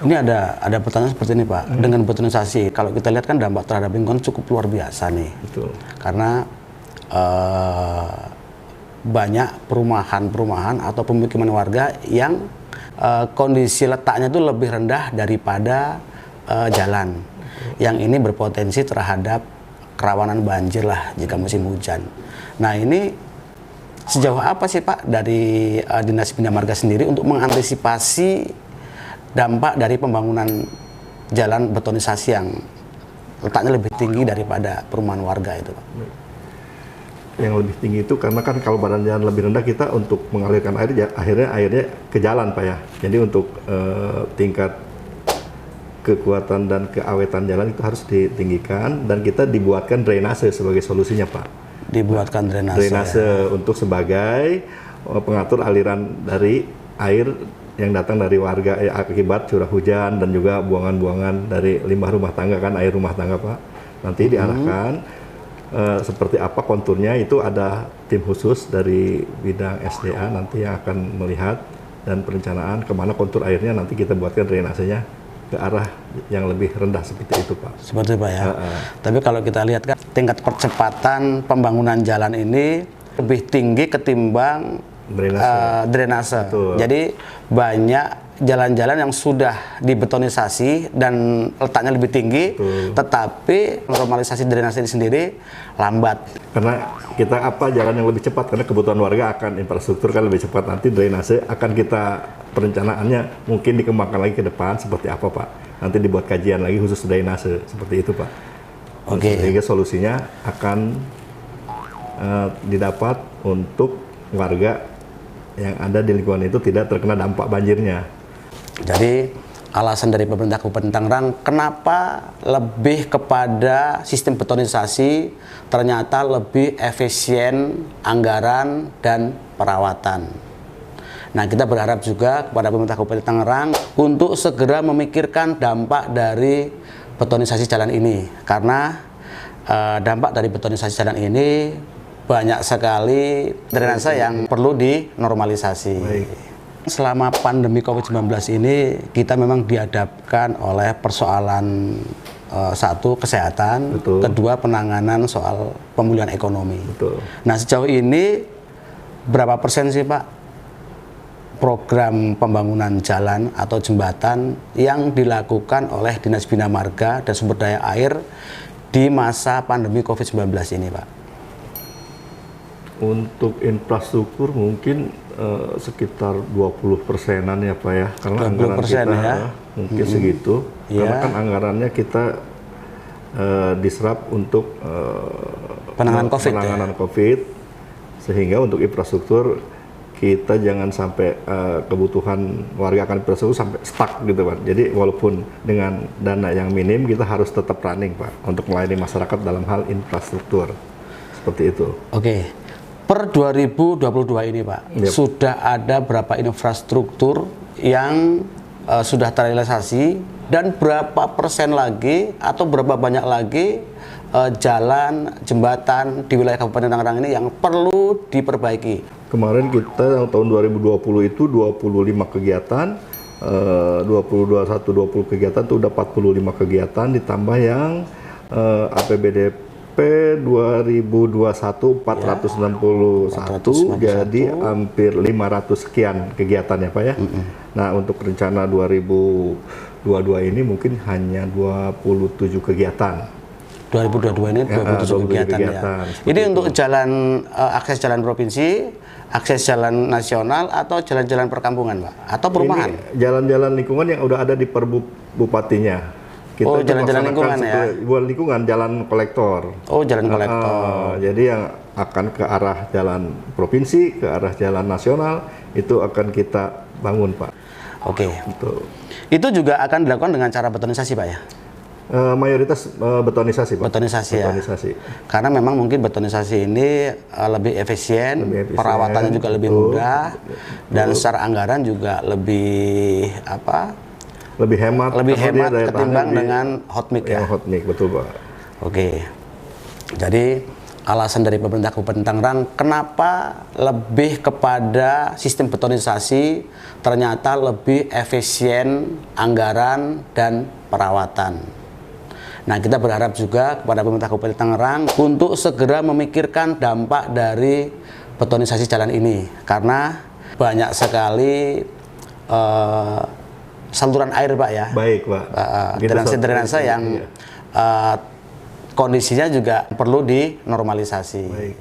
Ini ada pertanyaan seperti ini Pak. Dengan betonisasi, kalau kita lihat kan dampak terhadap lingkungan cukup luar biasa nih. Betul. Karena banyak perumahan atau pemukiman warga yang kondisi letaknya itu lebih rendah daripada jalan. Yang ini berpotensi terhadap kerawanan banjir lah jika musim hujan. Nah ini sejauh apa sih Pak dari Dinas Bina Marga sendiri untuk mengantisipasi dampak dari pembangunan jalan betonisasi yang letaknya lebih tinggi daripada perumahan warga itu Pak? Yang lebih tinggi itu karena kan kalau badan jalan lebih rendah, kita untuk mengalirkan air akhirnya airnya ke jalan Pak ya. Jadi untuk tingkat kekuatan dan keawetan jalan itu harus ditinggikan, dan kita dibuatkan drainase sebagai solusinya Pak. Dibuatkan drainase ya? Untuk sebagai pengatur aliran dari air yang datang dari warga akibat curah hujan, dan juga buangan-buangan dari limbah rumah tangga kan, air rumah tangga Pak. Nanti diarahkan seperti apa konturnya, itu ada tim khusus dari bidang SDA nanti yang akan melihat dan perencanaan kemana kontur airnya, nanti kita buatkan drainasenya ke arah yang lebih rendah seperti itu Pak. Seperti itu Pak ya. Tapi kalau kita lihat kan tingkat percepatan pembangunan jalan ini lebih tinggi ketimbang drainase. Jadi banyak jalan-jalan yang sudah dibetonisasi dan letaknya lebih tinggi, tetapi normalisasi drainase ini sendiri lambat. Karena kita jalan yang lebih cepat, karena kebutuhan warga akan infrastruktur kan lebih cepat, nanti drainase akan kita perencanaannya mungkin dikembangkan lagi ke depan seperti apa Pak. Nanti dibuat kajian lagi khusus drainase seperti itu Pak. Sehingga solusinya akan didapat untuk warga yang ada di lingkungan itu tidak terkena dampak banjirnya. Jadi alasan dari pemerintah Kabupaten Tangerang kenapa lebih kepada sistem betonisasi, ternyata lebih efisien anggaran dan perawatan. Nah, kita berharap juga kepada pemerintah Kabupaten Tangerang untuk segera memikirkan dampak dari betonisasi jalan ini, karena dampak dari betonisasi jalan ini banyak sekali drainase yang perlu dinormalisasi. Baik. Selama pandemi COVID-19 ini kita memang dihadapkan oleh persoalan satu, kesehatan, kedua, penanganan soal pemulihan ekonomi. Nah, sejauh ini berapa persen sih Pak program pembangunan jalan atau jembatan yang dilakukan oleh Dinas Bina Marga dan Sumber Daya Air di masa pandemi COVID-19 ini Pak? Untuk infrastruktur mungkin sekitar 20%-an ya Pak ya, karena anggaran kita ya? Mungkin segitu, karena kan anggarannya kita diserap untuk penanganan COVID, sehingga untuk infrastruktur kita jangan sampai kebutuhan warga akan infrastruktur sampai stuck gitu Pak. Jadi walaupun dengan dana yang minim, kita harus tetap running Pak untuk melayani masyarakat dalam hal infrastruktur seperti itu. Per 2022 ini Pak, sudah ada berapa infrastruktur yang sudah terrealisasi, dan berapa persen lagi atau berapa banyak lagi jalan, jembatan di wilayah Kabupaten Tangerang ini yang perlu diperbaiki? Kemarin kita tahun 2020 itu 25 kegiatan, 2021 20 kegiatan itu udah 45 kegiatan, ditambah yang APBD 2021 461, jadi hampir 500 sekian kegiatan ya Pak ya. Nah, untuk rencana 2022 ini mungkin hanya 27 kegiatan. 2022 ini 27 kegiatan ya. Ini untuk jalan akses jalan provinsi, akses jalan nasional, atau jalan-jalan perkampungan Pak, atau perumahan? Jalan-jalan lingkungan yang udah ada di per bupatinya. Kita jalan-jalan lingkungan ya? Bukan lingkungan, jalan kolektor. Jalan kolektor. Jadi yang akan ke arah jalan provinsi, ke arah jalan nasional, itu akan kita bangun Pak. Itu juga akan dilakukan dengan cara betonisasi Pak ya? Mayoritas betonisasi Pak. Betonisasi ya? Karena memang mungkin betonisasi ini lebih efisien, perawatannya juga lebih mudah, dan secara anggaran juga lebih lebih hemat ketimbang dengan hot mix ya. Hot mix, betul Pak. Jadi alasan dari pemerintah Kabupaten Tangerang kenapa lebih kepada sistem betonisasi, ternyata lebih efisien anggaran dan perawatan. Nah, kita berharap juga kepada pemerintah Kabupaten Tangerang untuk segera memikirkan dampak dari betonisasi jalan ini, karena banyak sekali saluran air, Pak, ya. Baik, Pak. Drainase yang kondisinya juga perlu dinormalisasi. Baik.